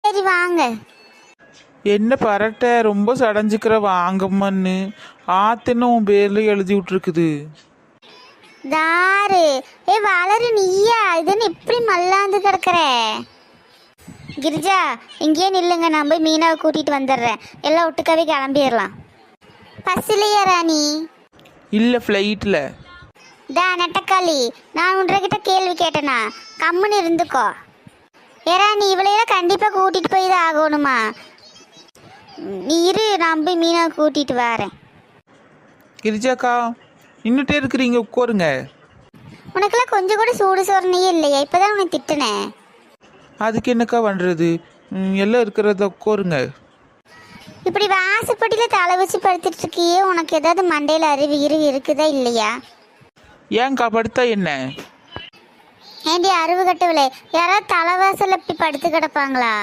சரி வாங்க. என்ன பரட்ட ரொம்ப சடைஞ்சுக்கிற வாங்கம்மன்னு ஆத்துன்னு உன் பேர்ல எழுதி விட்டுருக்குது. தாரு வளரு நீயா இதுன்னு இப்படி மல்லாந்து கிடக்குற? கிரிஜா இங்கேயே நில்லுங்க, நான் போய் மீனாவை கூட்டிட்டு வந்துடுறேன். எல்லாம் ஒட்டுக்காவே கிளம்பிடலாம். பஸ்ஸிலையா ராணி? இல்லை, ஃப்ளைட்டில். நெட்டக்காளி, நான் உன்கிட்ட கேள்வி கேட்டேனா? கம்முன்னு இருந்துக்கோ. நீ இவளையெல்லாம் கண்டிப்பாக கூட்டிகிட்டு போய் தான் ஆகணுமா? நீ இரு, நான் போய் மீனாவை கூட்டிகிட்டு வரேன். கிரிஜாக்கா நின்றுட்டே இருக்கிறீங்க, உட்காருங்க. உனக்கெல்லாம் கொஞ்சம் கூட சூடு சோறனையே இல்லையா? இப்போதான் உன்னை திட்டுனேன். அதுக்கு என்னக்கா பண்ணுறது, எல்லாம் இருக்கிறத உட்காருங்க. இப்படி வாசப்படியில் தலை வச்சு படுத்துட்டு இருக்கியே, உனக்கு ஏதாவது மண்டையில் அறிவு இருக்குதா இல்லையா? ஏன்க்கா படுத்தா என்ன? ஏண்டி அறிவு கட்டவில்லை, யாராவது தலைவாசல் இப்படி படுத்து கிடப்பாங்களா?